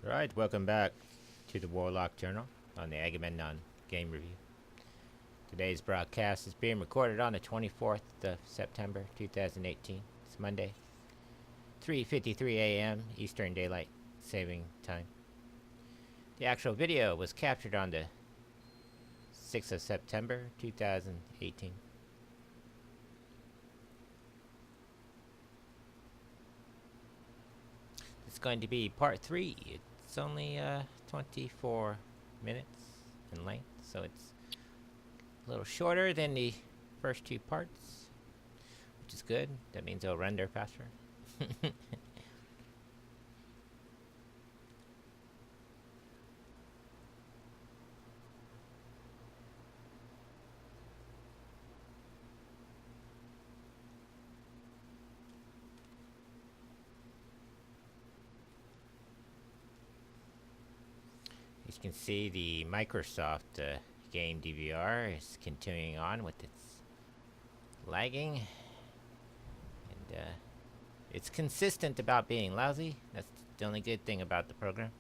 Alright, welcome back to the Warlock Journal on the Agamemnon Game Review. Today's broadcast is being recorded on the 24th of September 2018. It's Monday, 3:53 a.m. Eastern Daylight Saving Time. The actual video was captured on the 6th of September 2018. It's going to be part 3. It's only 24 minutes in length, so it's a little shorter than the first two parts, which is good. That means it'll render faster. As you can see, the Microsoft game DVR is continuing on with its lagging, and it's consistent about being lousy. That's the only good thing about the program.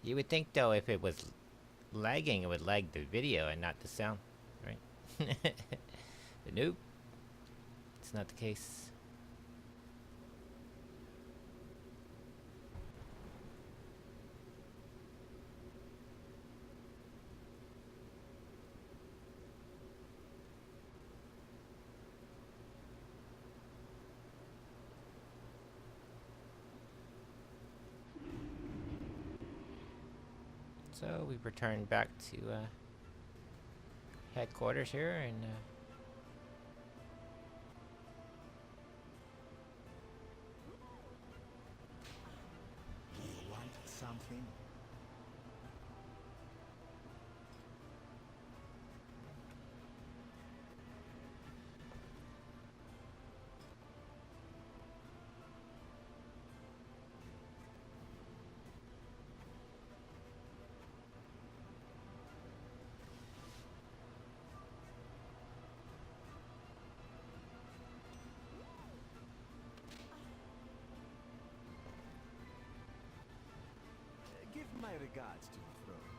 You would think, though, if it was lagging, it would lag the video and not the sound, right? But nope, it's not the case. So we returned back to headquarters here, and you want something? Give my regards to the throne.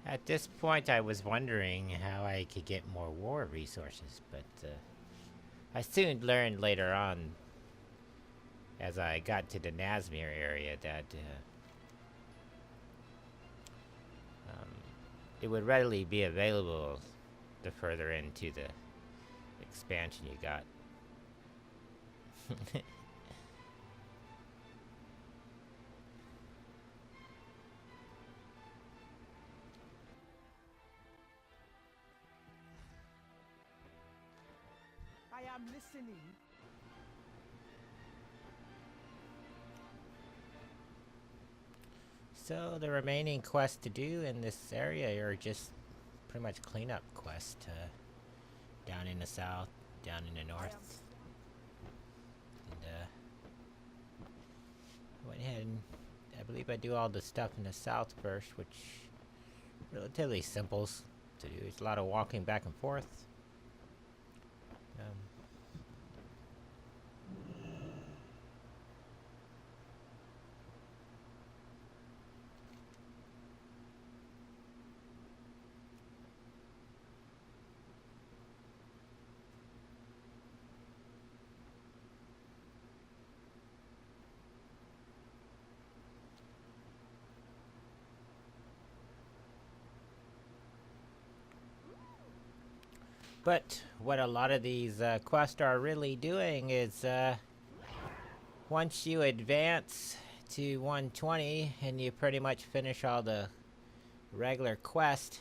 at this point I was wondering how I could get more war resources, but I soon learned later on, as I got to the Nazmir area, that it would readily be available the further into the expansion you got. I am listening. So the remaining quests to do in this area are just pretty much cleanup quests down in the south, down in the north. And went ahead and I believe I do all the stuff in the south first, which relatively simple. to do. It's a lot of walking back and forth. Um, But what a lot of these quests are really doing is once you advance to 120 and you pretty much finish all the regular quests,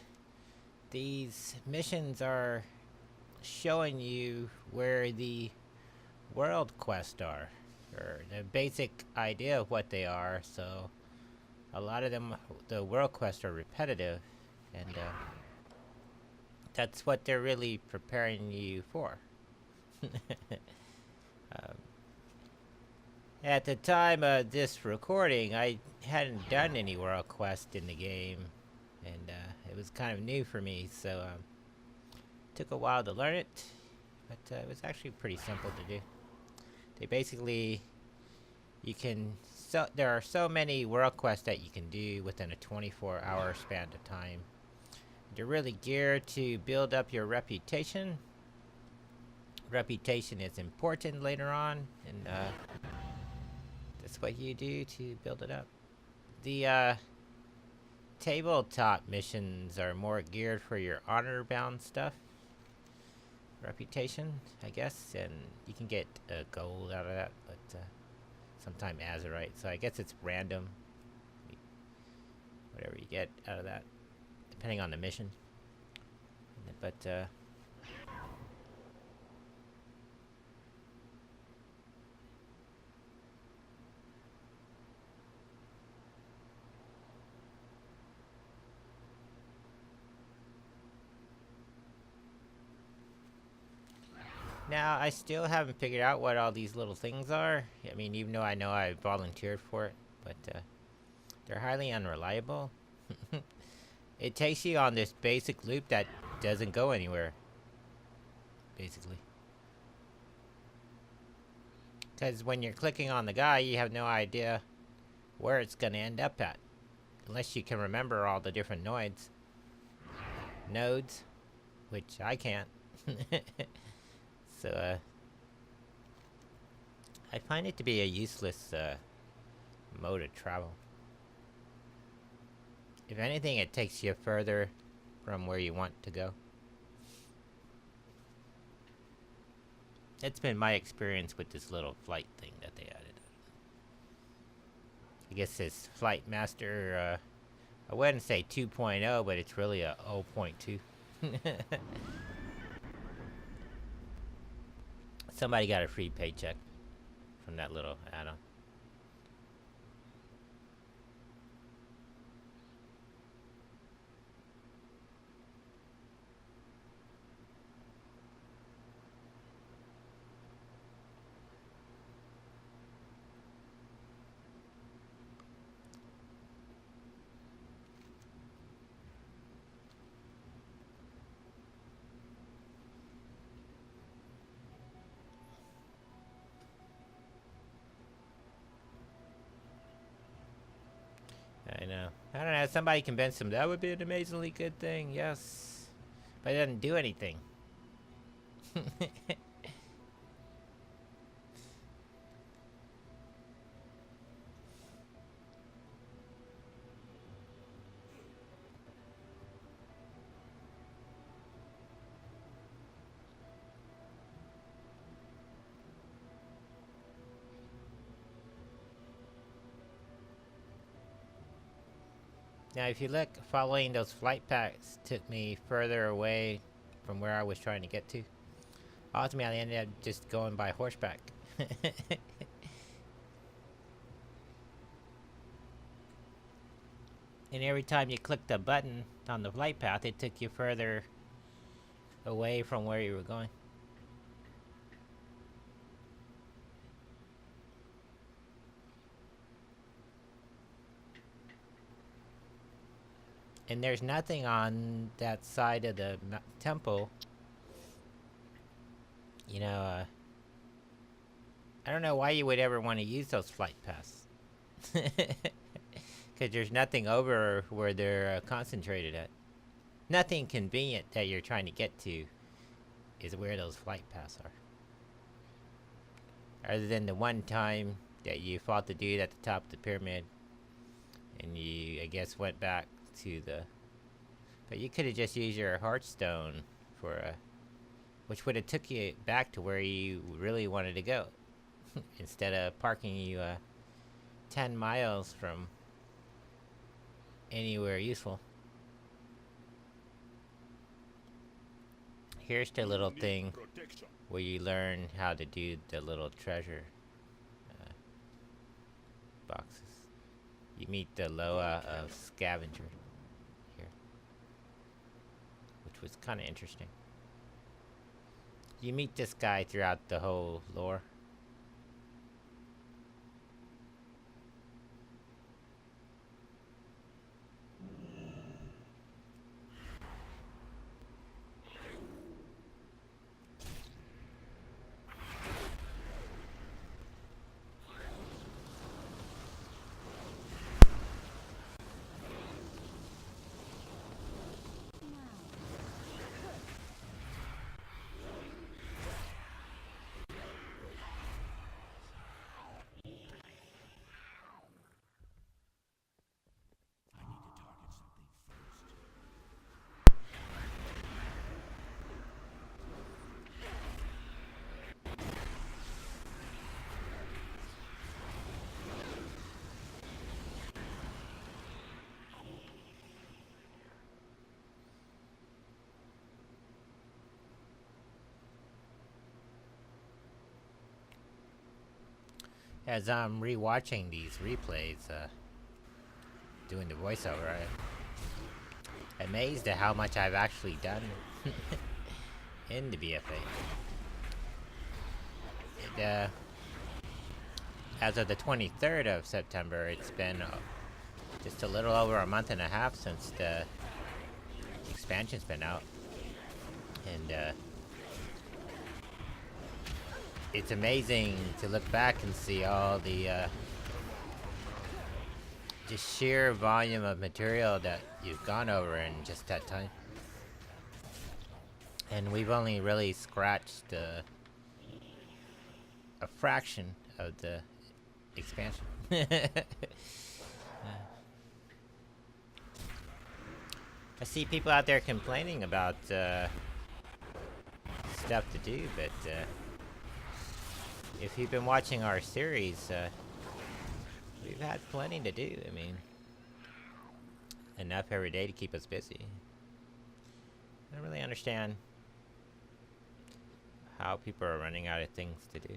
these missions are showing you where the world quests are, or the basic idea of what they are. So a lot of them, the world quests are repetitive, and that's what they're really preparing you for. um, at the time of this recording, I hadn't done any world quest in the game, and it was kind of new for me, so took a while to learn it, but it was actually pretty simple to do. They basically, there are so many world quests that you can do within a 24-hour span of time. They're really geared to build up your reputation. Reputation is important later on, and that's what you do to build it up. The tabletop missions are more geared for your honor-bound stuff. Reputation, I guess, and you can get gold out of that, but sometimes Azeroth, so I guess it's random. Whatever you get out of that, depending on the mission. But now I still haven't figured out what all these little things are. I mean, even though I know I volunteered for it, but they're highly unreliable. It takes you on this basic loop that doesn't go anywhere, basically. Because when you're clicking on the guy, you have no idea where it's going to end up at. Unless you can remember all the different nodes, which I can't. So, I find it to be a useless mode of travel. If anything, it takes you further from where you want to go. That's been my experience with this little flight thing that they added. I guess this Flight Master, I wouldn't say 2.0, but it's really a 0.2. Somebody got a free paycheck from that little add-on. I know. I don't know. Somebody convinced him that would be an amazingly good thing. Yes. But it doesn't do anything. Now, if you look, following those flight paths took me further away from where I was trying to get to. Ultimately, I ended up just going by horseback. And every time you clicked the button on the flight path, it took you further away from where you were going. And there's nothing on that side of the temple. You know, I don't know why you would ever want to use those flight paths. Because there's nothing over where they're concentrated at. Nothing convenient that you're trying to get to is where those flight paths are. Other than the one time that you fought the dude at the top of the pyramid. And you, I guess, went back to the... But you could have just used your Hearthstone for a... Which would have took you back to where you really wanted to go. Instead of parking you 10 miles from anywhere useful. Here's the little thing where you learn how to do the little treasure boxes. You meet the Loa of Scavenger here, which was kind of interesting. You meet this guy throughout the whole lore. As I'm rewatching these replays, doing the voiceover, I'm amazed at how much I've actually done in the BFA. As of the 23rd of September, it's been just a little over a month and a half since the expansion's been out. And it's amazing to look back and see all the just sheer volume of material that you've gone over in just that time. And we've only really scratched a fraction of the expansion. I see people out there complaining about stuff to do, but if you've been watching our series, we've had plenty to do. I mean, enough every day to keep us busy. I don't really understand how people are running out of things to do.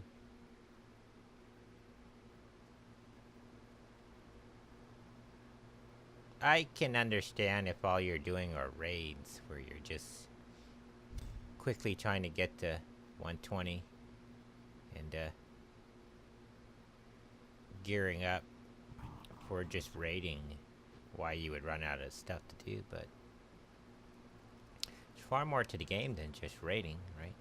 I can understand if all you're doing are raids where you're just quickly trying to get to 120 and gearing up for just raiding, why you would run out of stuff to do, but there's far more to the game than just raiding, right?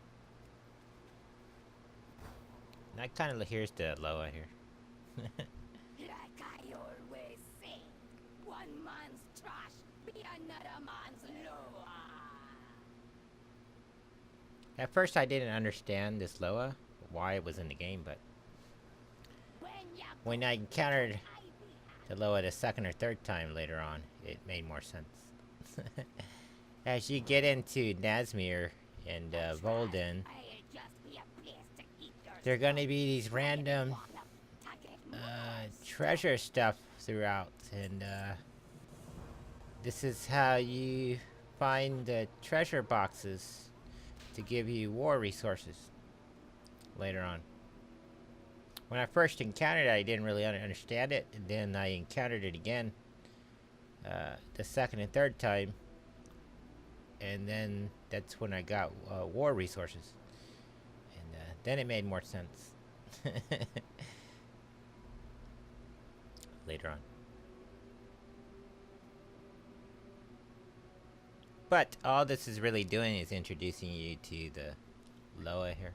And I kind of, here's the Loa here. Like I always say, one man's trash be another man's Loa. At first I didn't understand this Loa, why it was in the game, but when I encountered the Loa the second or third time later on, it made more sense. As you get into Nazmir and Volden, there are going to be these random treasure stuff throughout, and this is how you find the treasure boxes to give you war resources later on. When I first encountered it, I didn't really understand it, and then I encountered it again the second and third time, and then that's when I got war resources, and then it made more sense later on. But all this is really doing is introducing you to the Loa here.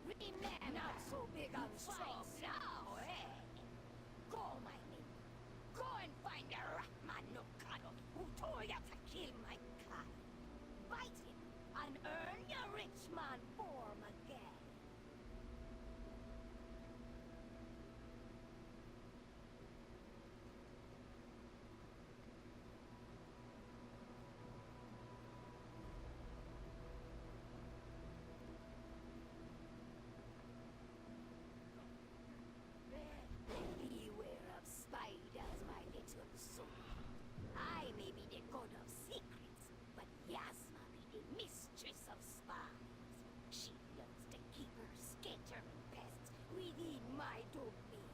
Remember, not so big and strong now, eh? Go, my men. Go and find the Ratman Nukado who told you to kill my kind. Fight him and earn your rich man form again. Beware of spiders, my little soul. I may be the god of secrets, but Yasma be the mistress of spies. She loves to keep her scattering pests within my domain.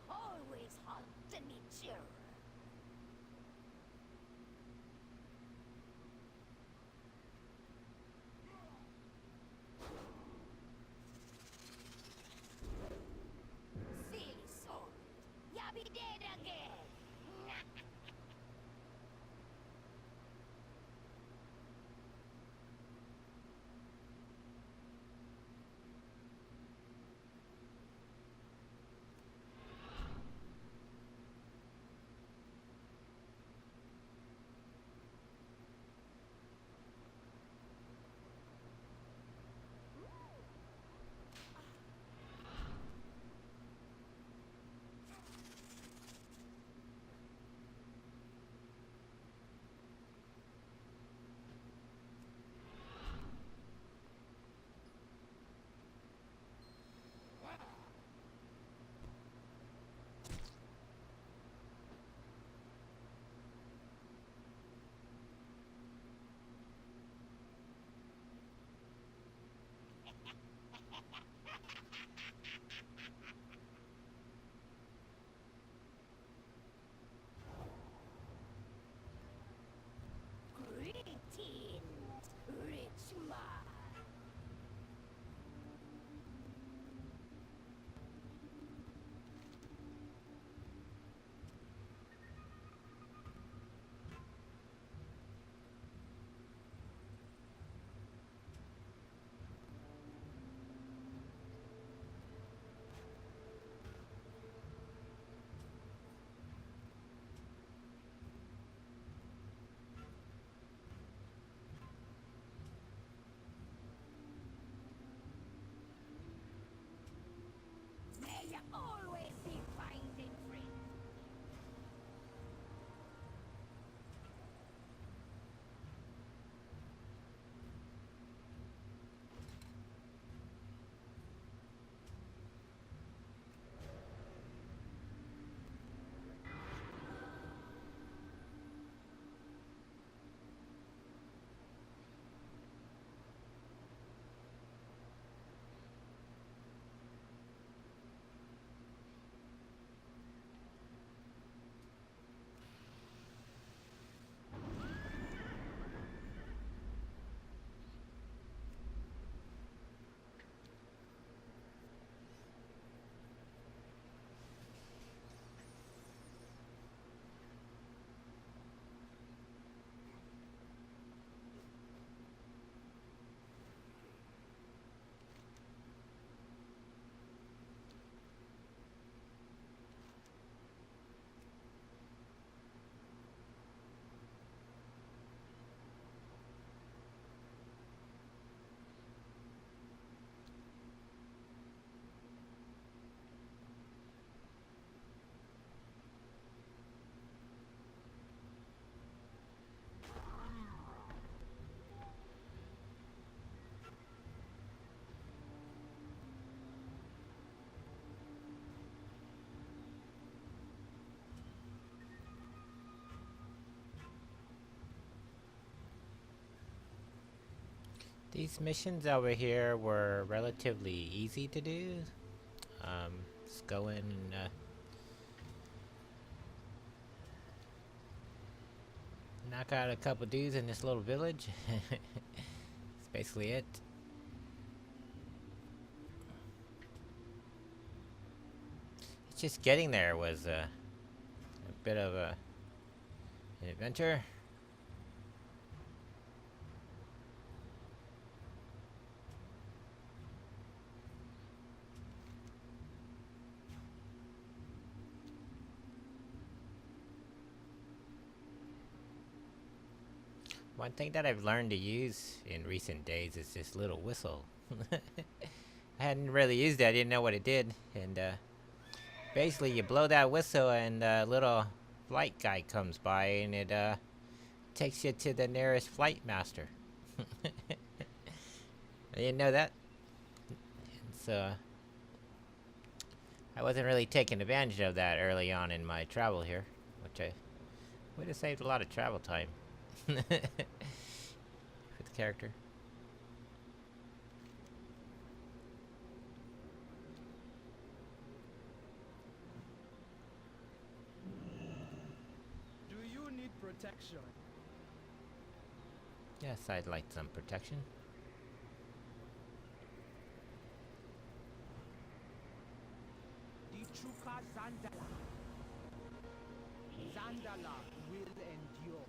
Always hunting each other. Silly soul, ya be dead again. Greetings, rich man. May you always be finding friends. These missions over here were relatively easy to do. Just go in and knock out a couple dudes in this little village. That's basically it. It's just getting there was a bit of an adventure. One thing that I've learned to use in recent days is this little whistle. I hadn't really used it. I didn't know what it did. And basically you blow that whistle and a little flight guy comes by and it takes you to the nearest flight master. I didn't know that. And so I wasn't really taking advantage of that early on in my travel here, which I would have saved a lot of travel time with the character. Do you need protection? Yes, I'd like some protection. Dichuka Zandala. Zandala will endure.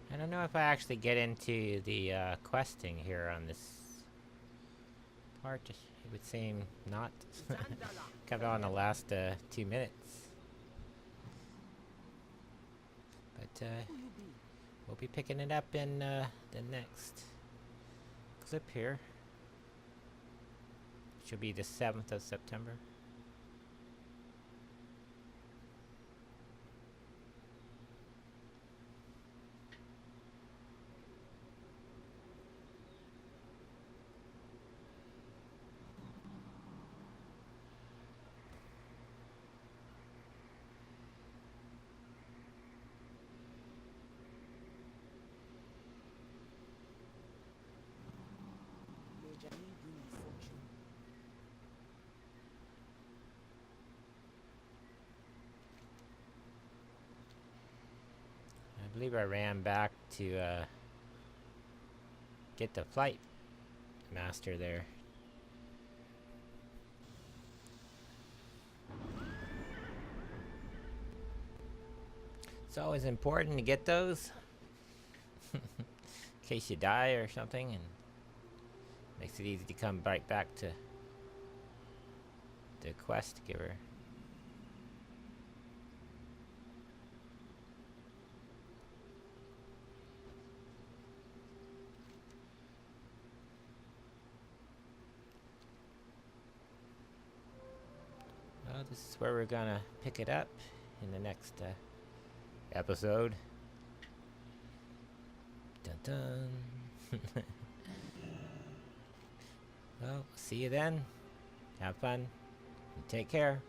I don't know if I actually get into the questing here on this part. It would seem not. Kept on the last 2 minutes. But we'll be picking it up in the next clip here. Should be the 7th of September. I believe I ran back to get the flight master there. It's always important to get those in case you die or something, and makes it easy to come right back to the quest giver. Well, this is where we're gonna pick it up in the next episode. Dun dun. Well, see you then. Have fun. And take care.